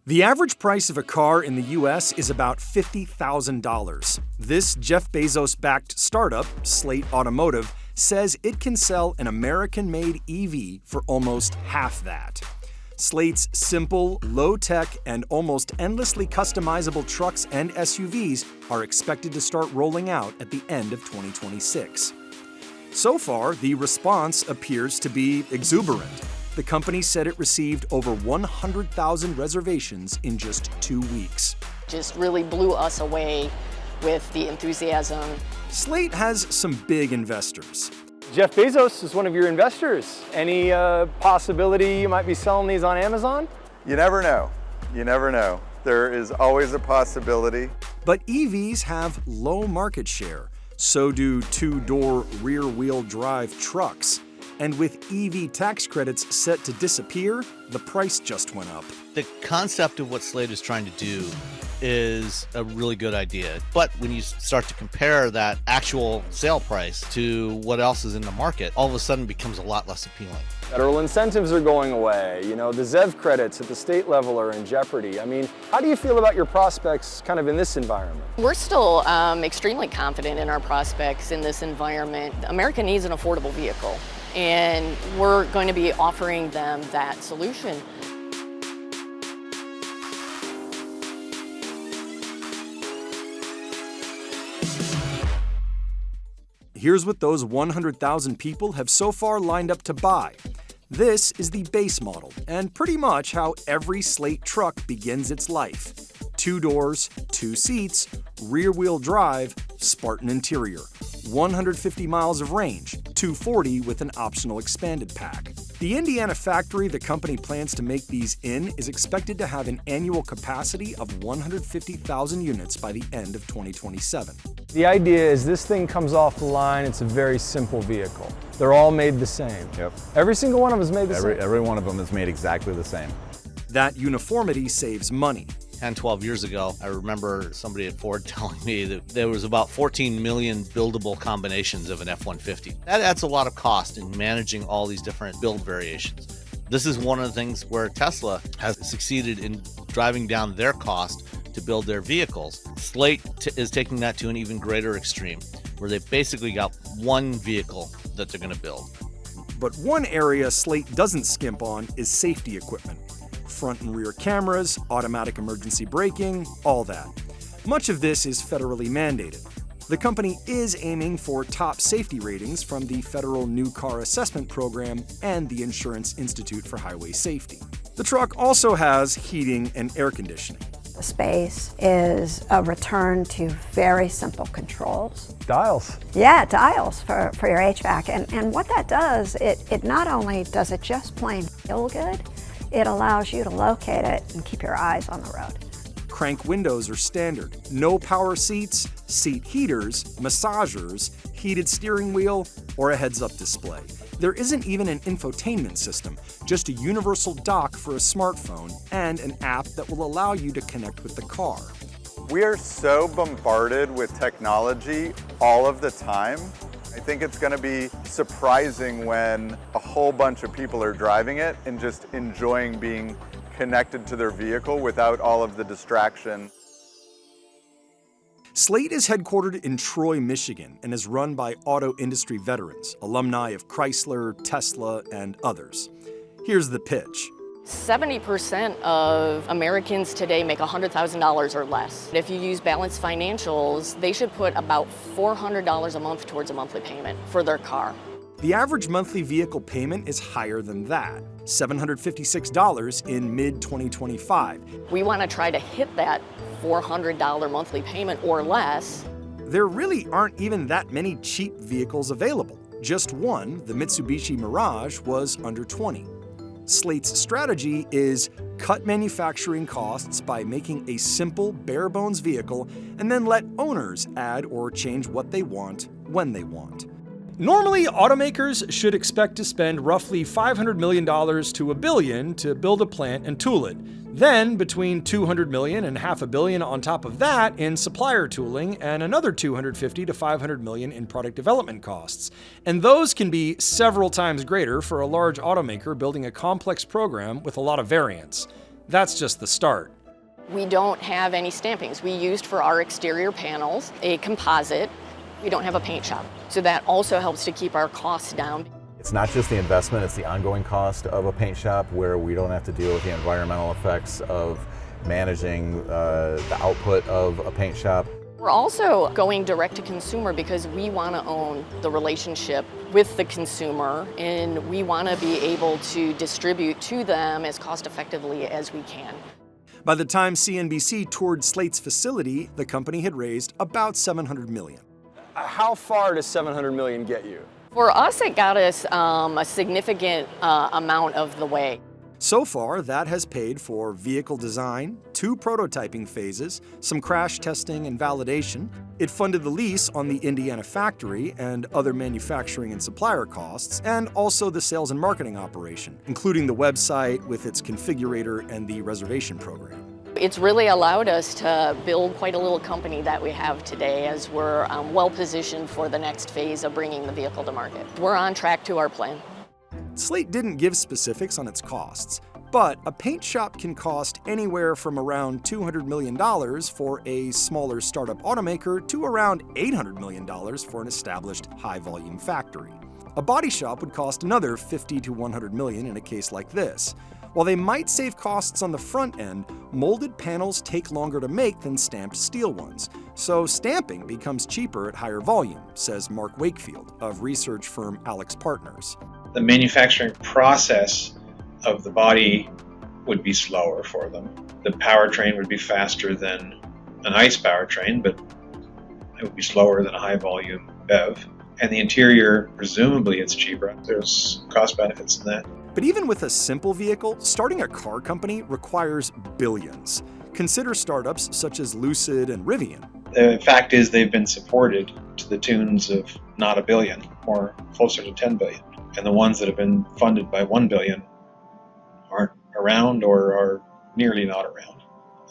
The average price of a car in the US is about $50,000. This Jeff Bezos-backed startup, Slate Automotive, says it can sell an American-made EV for almost half that. Slate's simple, low-tech, and almost endlessly customizable trucks and SUVs are expected to start rolling out at the end of 2026. So far, the response appears to be exuberant. The company said it received over 100,000 reservations in just 2 weeks. Just really blew us away with the enthusiasm. Slate has some big investors. Jeff Bezos is one of your investors. Any possibility you might be selling these on Amazon? You never know. You never know. There is always a possibility. But EVs have low market share. So do two-door rear-wheel drive trucks. And with EV tax credits set to disappear, the price just went up. The concept of what Slate is trying to do is a really good idea. But when you start to compare that actual sale price to what else is in the market, all of a sudden it becomes a lot less appealing. Federal incentives are going away. You know, the ZEV credits at the state level are in jeopardy. I mean, how do you feel about your prospects kind of in this environment? We're still extremely confident in our prospects in this environment. America needs an affordable vehicle, and we're going to be offering them that solution. Here's what those 100,000 people have so far lined up to buy. This is the base model, and pretty much how every Slate truck begins its life. 2 doors, 2 seats, rear-wheel drive, Spartan interior, 150 miles of range, 240 with an optional expanded pack. The Indiana factory the company plans to make these in is expected to have an annual capacity of 150,000 units by the end of 2027. The idea is this thing comes off the line, it's a very simple vehicle. They're all made the same. Yep. Every single one of them is made the same. Every one of them is made exactly the same. That uniformity saves money. 10, 12 years ago, I remember somebody at Ford telling me that there was about 14 million buildable combinations of an F-150. That adds a lot of cost in managing all these different build variations. This is one of the things where Tesla has succeeded in driving down their cost to build their vehicles. Slate is taking that to an even greater extreme, where they've basically got one vehicle that they're going to build. But one area Slate doesn't skimp on is safety equipment. Front and rear cameras, automatic emergency braking, all that. Much of this is federally mandated. The company is aiming for top safety ratings from the Federal New Car Assessment Program and the Insurance Institute for Highway Safety. The truck also has heating and air conditioning. The space is a return to very simple controls. Dials. Yeah, dials for your HVAC. And what that does, it not only does it just plain feel good, it allows you to locate it and keep your eyes on the road. Crank windows are standard. No power seats, seat heaters, massagers, heated steering wheel, or a heads-up display. There isn't even an infotainment system, just a universal dock for a smartphone and an app that will allow you to connect with the car. We are so bombarded with technology all of the time. I think it's going to be surprising when a whole bunch of people are driving it and just enjoying being connected to their vehicle without all of the distraction. Slate is headquartered in Troy, Michigan, and is run by auto industry veterans, alumni of Chrysler, Tesla, and others. Here's the pitch. 70% of Americans today make $100,000 or less. If you use balanced financials, they should put about $400 a month towards a monthly payment for their car. The average monthly vehicle payment is higher than that, $756 in mid-2025. We want to try to hit that $400 monthly payment or less. There really aren't even that many cheap vehicles available. Just one, the Mitsubishi Mirage, was under $20. Slate's strategy is cut manufacturing costs by making a simple, bare-bones vehicle and then let owners add or change what they want when they want. Normally, automakers should expect to spend roughly $500 million to $1 billion to build a plant and tool it. Then, between $200 million and $500 million on top of that in supplier tooling and another $250 to $500 million in product development costs. And those can be several times greater for a large automaker building a complex program with a lot of variants. That's just the start. We don't have any stampings. We used for our exterior panels a composite. We don't have a paint shop. So that also helps to keep our costs down. It's not just the investment, it's the ongoing cost of a paint shop where we don't have to deal with the environmental effects of managing the output of a paint shop. We're also going direct to consumer because we want to own the relationship with the consumer, and we want to be able to distribute to them as cost effectively as we can. By the time CNBC toured Slate's facility, the company had raised about $700 million. How far does $700 million get you? For us, it got us a significant amount of the way. So far, that has paid for vehicle design, 2 prototyping phases, some crash testing and validation. It funded the lease on the Indiana factory and other manufacturing and supplier costs, and also the sales and marketing operation, including the website with its configurator and the reservation program. It's really allowed us to build quite a little company that we have today as we're well positioned for the next phase of bringing the vehicle to market. We're on track to our plan. Slate didn't give specifics on its costs, but a paint shop can cost anywhere from around $200 million for a smaller startup automaker to around $800 million for an established high-volume factory. A body shop would cost another $50 to $100 million in a case like this. While they might save costs on the front end, molded panels take longer to make than stamped steel ones. So stamping becomes cheaper at higher volume, says Mark Wakefield of research firm Alex Partners. The manufacturing process of the body would be slower for them. The powertrain would be faster than an ICE powertrain, but it would be slower than a high volume BEV. And the interior, presumably it's cheaper. There's cost benefits in that. But even with a simple vehicle, starting a car company requires billions. Consider startups such as Lucid and Rivian. The fact is they've been supported to the tunes of not $1 billion, or closer to $10 billion. And the ones that have been funded by $1 billion aren't around or are nearly not around.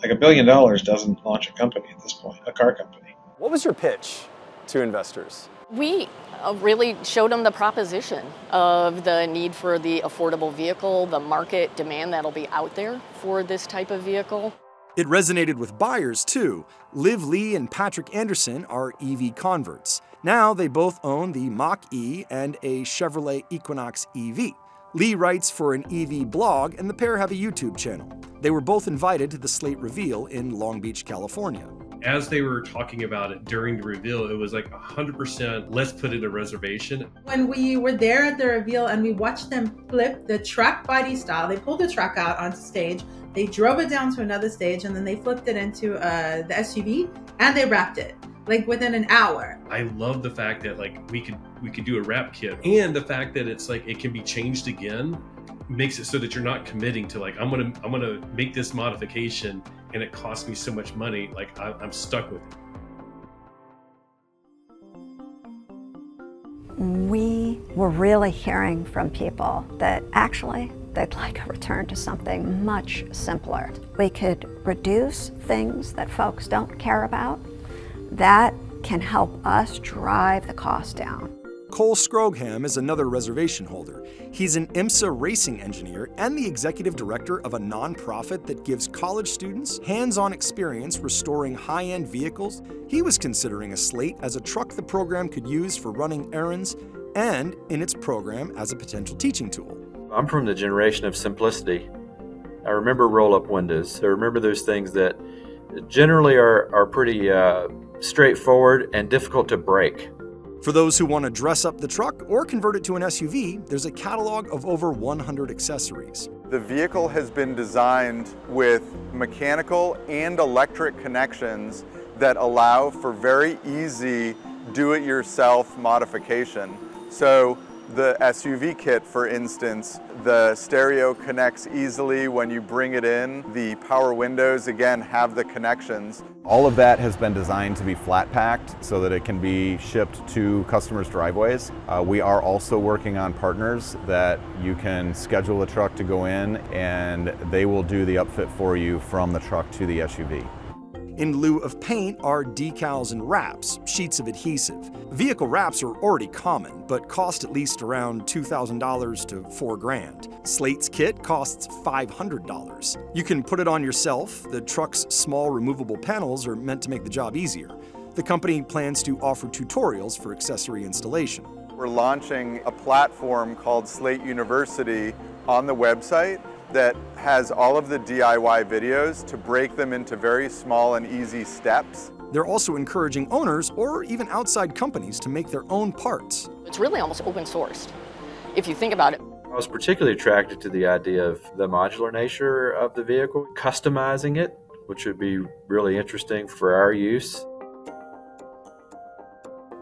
Like $1 billion doesn't launch a company at this point, a car company. What was your pitch to investors? We really showed them the proposition of the need for the affordable vehicle, the market demand that'll be out there for this type of vehicle. It resonated with buyers too. Liv Lee and Patrick Anderson are EV converts. Now they both own the Mach-E and a Chevrolet Equinox EV. Lee writes for an EV blog, and the pair have a YouTube channel. They were both invited to the Slate reveal in Long Beach, California. As they were talking about it during the reveal, it was like 100%, let's put in a reservation. When we were there at the reveal and we watched them flip the truck body style, they pulled the truck out onto stage, they drove it down to another stage, and then they flipped it into the SUV, and they wrapped it, like within an hour. I love the fact that like we could do a wrap kit, and the fact that it's like it can be changed again makes it so that you're not committing to like I'm gonna make this modification and it costs me so much money, like I'm stuck with it. We were really hearing from people that actually they'd like a return to something much simpler. We could reduce things that folks don't care about. That can help us drive the cost down. Cole Scrogham is another reservation holder. He's an IMSA racing engineer and the executive director of a nonprofit that gives college students hands-on experience restoring high-end vehicles. He was considering a Slate as a truck the program could use for running errands and in its program as a potential teaching tool. I'm from the generation of simplicity. I remember roll-up windows. I remember those things that generally are pretty straightforward and difficult to break. For those who want to dress up the truck or convert it to an SUV, there's a catalog of over 100 accessories. The vehicle has been designed with mechanical and electric connections that allow for very easy do-it-yourself modification. So the SUV kit, for instance, the stereo connects easily when you bring it in. The power windows, again, have the connections. All of that has been designed to be flat packed so that it can be shipped to customers' driveways. We are also working on partners that you can schedule a truck to go in and they will do the upfit for you from the truck to the SUV. In lieu of paint are decals and wraps, sheets of adhesive. Vehicle wraps are already common, but cost at least around $2,000 to $4,000. Slate's kit costs $500. You can put it on yourself. The truck's small removable panels are meant to make the job easier. The company plans to offer tutorials for accessory installation. We're launching a platform called Slate University on the website that has all of the DIY videos to break them into very small and easy steps. They're also encouraging owners or even outside companies to make their own parts. It's really almost open sourced, if you think about it. I was particularly attracted to the idea of the modular nature of the vehicle, customizing it, which would be really interesting for our use.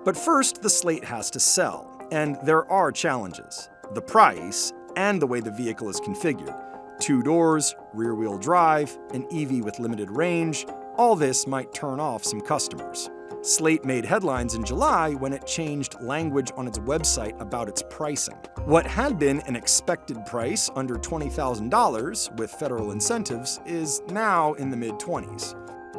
But first, the Slate has to sell, and there are challenges. The price and the way the vehicle is configured. 2 doors, rear-wheel drive, an EV with limited range, all this might turn off some customers. Slate made headlines in July when it changed language on its website about its pricing. What had been an expected price under $20,000 with federal incentives is now in the mid-20s.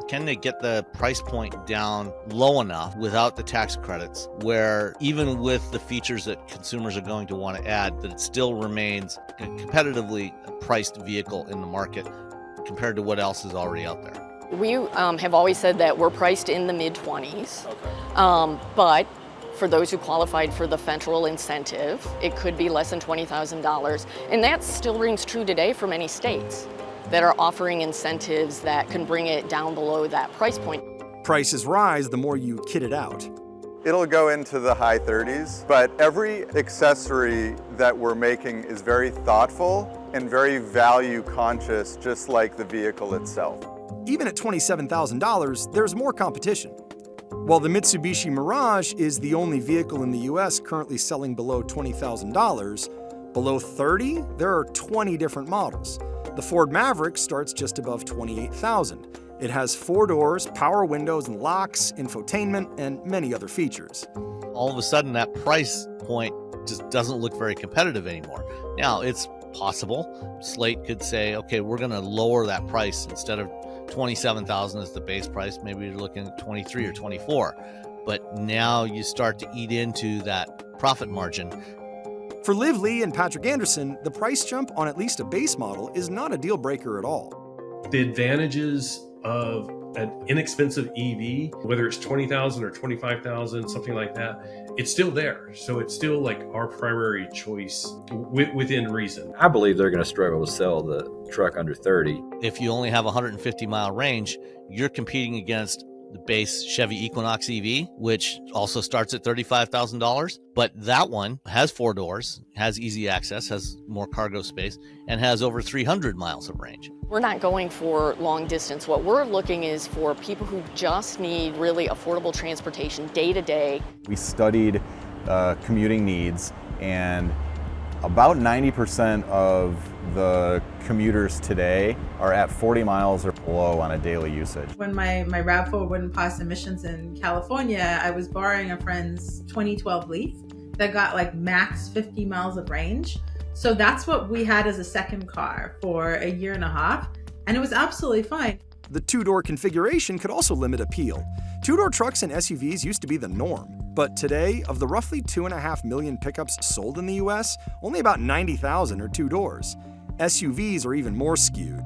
Can they get the price point down low enough without the tax credits where even with the features that consumers are going to want to add, that it still remains a competitively priced vehicle in the market compared to what else is already out there? We have always said that we're priced in the mid-20s, but for those who qualified for the federal incentive, it could be less than $20,000. And that still rings true today for many states that are offering incentives that can bring it down below that price point. Prices rise the more you kit it out. It'll go into the high 30s, but every accessory that we're making is very thoughtful and very value conscious, just like the vehicle itself. Even at $27,000, there's more competition. While the Mitsubishi Mirage is the only vehicle in the US currently selling below $20,000, below $30,000, there are 20 different models. The Ford Maverick starts just above $28,000. It has 4 doors, power windows and locks, infotainment, and many other features. All of a sudden, that price point just doesn't look very competitive anymore. Now, it's possible. Slate could say, okay, we're going to lower that price. Instead of $27,000 as the base price, maybe you're looking at $23,000 or $24,000. But now you start to eat into that profit margin. For Liv Lee and Patrick Anderson, the price jump on at least a base model is not a deal breaker at all. The advantages of an inexpensive EV, whether it's $20,000 or $25,000, something like that, it's still there. So it's still like our primary choice within reason. I believe they're going to struggle to sell the truck under 30. If you only have a 150-mile range, you're competing against the base Chevy Equinox EV, which also starts at $35,000. But that one has 4 doors, has easy access, has more cargo space, and has over 300 miles of range. We're not going for long distance. What we're looking is for people who just need really affordable transportation day to day. We studied commuting needs, and about 90% of the commuters today are at 40 miles or below on a daily usage. When my RAV4 wouldn't pass emissions in California, I was borrowing a friend's 2012 Leaf that got like max 50 miles of range. So that's what we had as a second car for a year and a half, and it was absolutely fine. The 2-door configuration could also limit appeal. 2-door trucks and SUVs used to be the norm, but today, of the roughly 2.5 million pickups sold in the US, only about 90,000 are 2 doors. SUVs are even more skewed.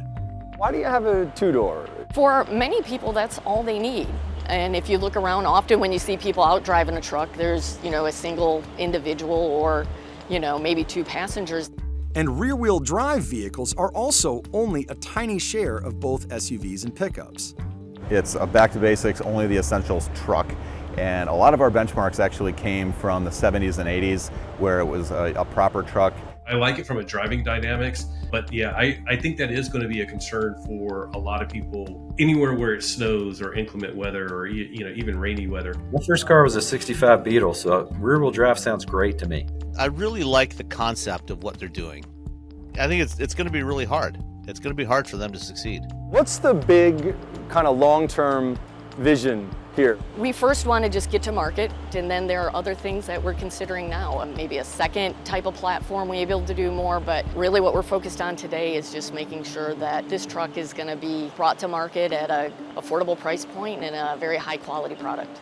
Why do you have a 2-door? For many people, that's all they need. And if you look around, often when you see people out driving a truck, there's, a single individual or, maybe 2 passengers. And rear-wheel drive vehicles are also only a tiny share of both SUVs and pickups. It's a back to basics, only the essentials truck. And a lot of our benchmarks actually came from the 70s and 80s, where it was a proper truck. I like it from a driving dynamics, but yeah, I think that is going to be a concern for a lot of people anywhere where it snows or inclement weather or even rainy weather. My first car was a 65 Beetle, so rear-wheel drive sounds great to me. I really like the concept of what they're doing. I think it's going to be really hard. It's going to be hard for them to succeed. What's the big kind of long-term vision here? We first want to just get to market, and then there are other things that we're considering now. Maybe a second type of platform we may be able to do more, but really what we're focused on today is just making sure that this truck is going to be brought to market at an affordable price point and a very high quality product.